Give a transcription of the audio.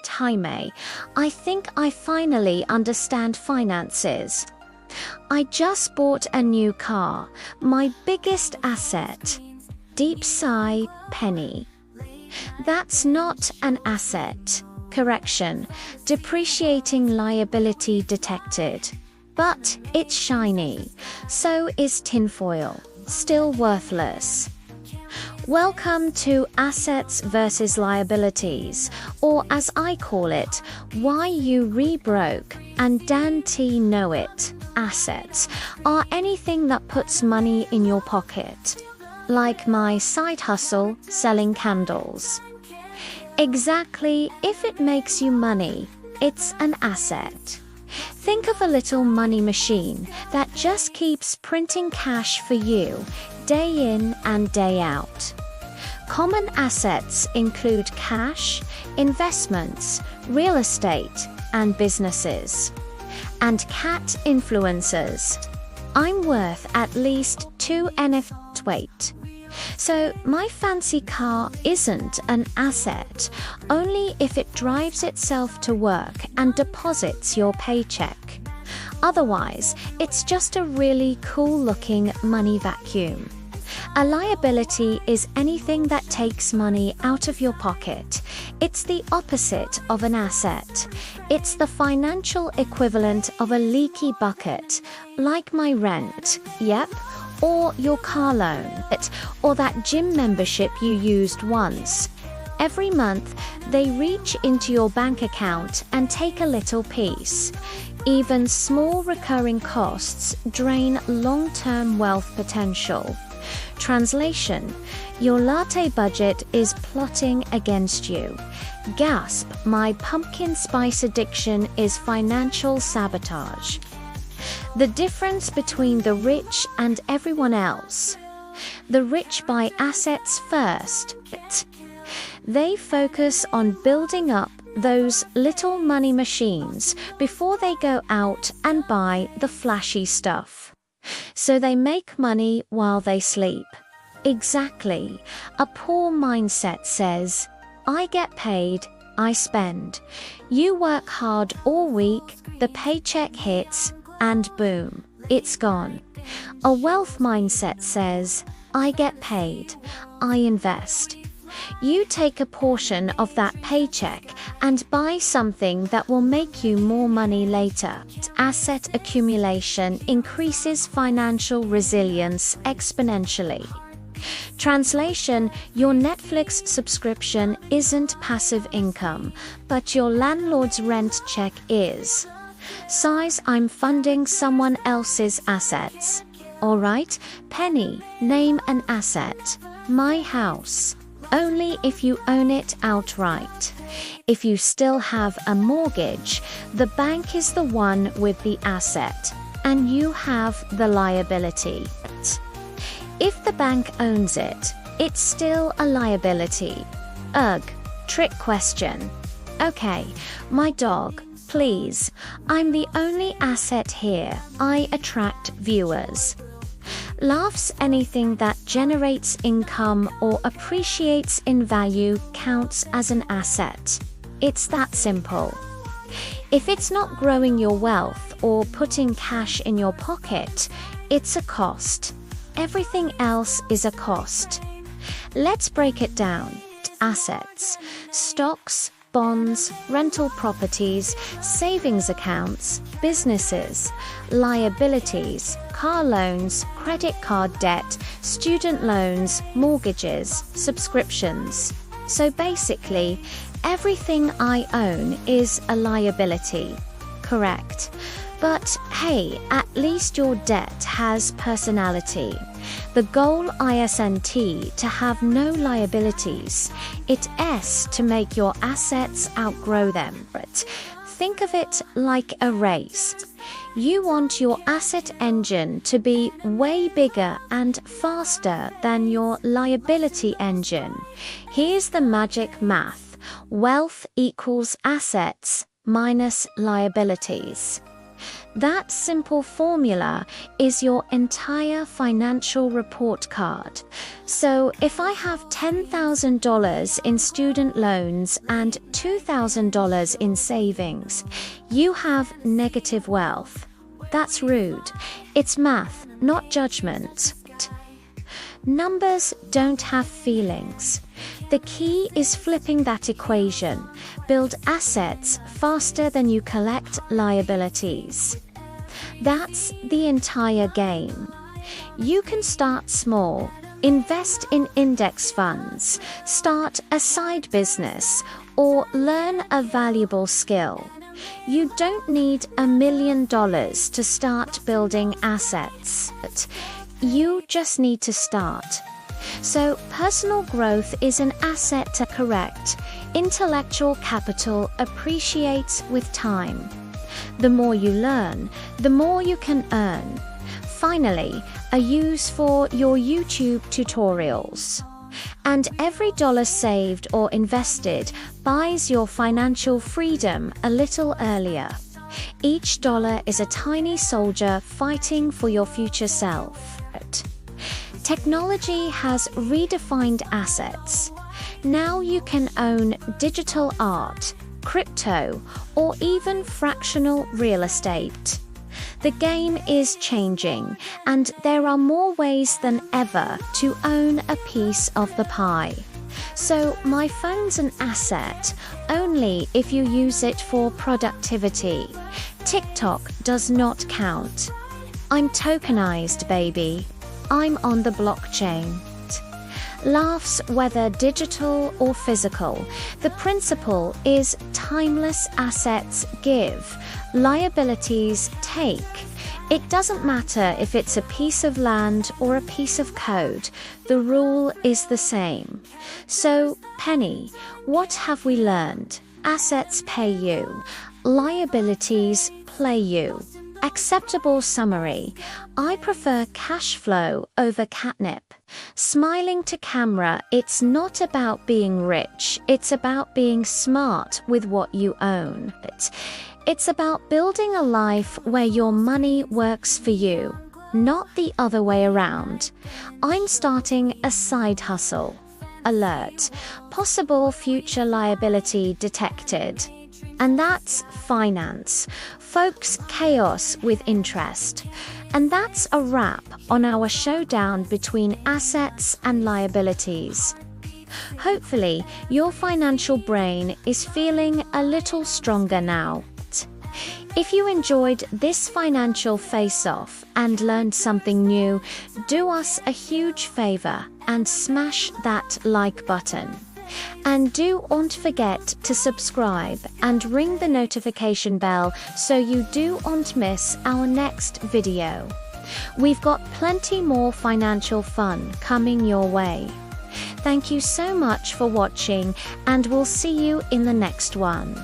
Jaime, I think I finally understand finances. I just bought a new car, my biggest asset. Deep sigh, Penny. That's not an asset. Correction, depreciating liability detected. But it's shiny, so is tinfoil, still worthless. Welcome to Assets versus Liabilities, or as I call it, Why You Rebroke and Dan T Know It. Assets are anything that puts money in your pocket, like my side hustle selling candles. Exactly, if it makes you money, it's an asset. Think of a little money machine that just keeps printing cash for you, day in and day out. Common assets include cash, investments, real estate, and businesses. And cat influencers. I'm worth at least 2 NFTs. Wait. So my fancy car isn't an asset, only if it drives itself to work and deposits your paycheck. Otherwise, it's just a really cool-looking money vacuum. A liability is anything that takes money out of your pocket. It's the opposite of an asset. It's the financial equivalent of a leaky bucket, like my rent, yep, or your car loan, or that gym membership you used once. Every month, they reach into your bank account and take a little piece. Even small recurring costs drain long-term wealth potential. Translation: your latte budget is plotting against you. Gasp, my pumpkin spice addiction is financial sabotage. The difference between the rich and everyone else. The rich buy assets first. They focus on building up those little money machines before they go out and buy the flashy stuff. So they make money while they sleep. Exactly. A poor mindset says, I get paid, I spend. You work hard all week, the paycheck hits, and boom, it's gone. A wealth mindset says, I get paid, I invest. You take a portion of that paycheck and buy something that will make you more money later. Asset accumulation increases financial resilience exponentially. Translation: your Netflix subscription isn't passive income, but your landlord's rent check is. Size: I'm funding someone else's assets. Alright, Penny, name an asset. My house. Only if you own it outright. If you still have a mortgage, the bank is the one with the asset, and you have the liability. If the bank owns it, it's still a liability. Ugh, trick question. Okay, my dog, please. I'm the only asset here. I attract viewers. Laughs: anything that generates income or appreciates in value counts as an asset. It's that simple. If it's not growing your wealth or putting cash in your pocket, it's a cost. Everything else is a cost. Let's break it down. Assets: stocks, bonds, rental properties, savings accounts, businesses. Liabilities: car loans, credit card debt, student loans, mortgages, subscriptions. So basically, everything I own is a liability. Correct. But hey, at least your debt has personality. The goal isn't to have no liabilities. It's to make your assets outgrow them. Think of it like a race. You want your asset engine to be way bigger and faster than your liability engine. Here's the magic math. Wealth equals assets minus liabilities. That simple formula is your entire financial report card. So if I have $10,000 in student loans and $2,000 in savings, you have negative wealth. That's rude. It's math, not judgment. Numbers don't have feelings. The key is flipping that equation. Build assets faster than you collect liabilities. That's the entire game. You can start small, invest in index funds, start a side business, or learn a valuable skill. You don't need $1 million to start building assets. You just need to start. So personal growth is an asset to correct. Intellectual capital appreciates with time. The more you learn, the more you can earn. Finally, a use for your YouTube tutorials. And every dollar saved or invested buys your financial freedom a little earlier. Each dollar is a tiny soldier fighting for your future self. Technology has redefined assets. Now you can own digital art, crypto, or even fractional real estate. The game is changing, and there are more ways than ever to own a piece of the pie. So my phone's an asset only if you use it for productivity. TikTok does not count. I'm tokenized, baby. I'm on the blockchain. Laughs, whether digital or physical. The principle is timeless assets give, liabilities take. It doesn't matter if it's a piece of land or a piece of code, the rule is the same. So, Penny, what have we learned? Assets pay you, liabilities play you. Acceptable summary. I prefer cash flow over catnip. Smiling to camera, it's not about being rich, it's about being smart with what you own. It's about building a life where your money works for you, not the other way around. I'm starting a side hustle. Alert. Possible future liability detected. And that's finance. Folks, chaos with interest. And that's a wrap on our showdown between assets and liabilities. Hopefully, your financial brain is feeling a little stronger now. If you enjoyed this financial face-off and learned something new, do us a huge favor and smash that like button. And don't forget to subscribe and ring the notification bell so you don't miss our next video. We've got plenty more financial fun coming your way. Thank you so much for watching, and we'll see you in the next one.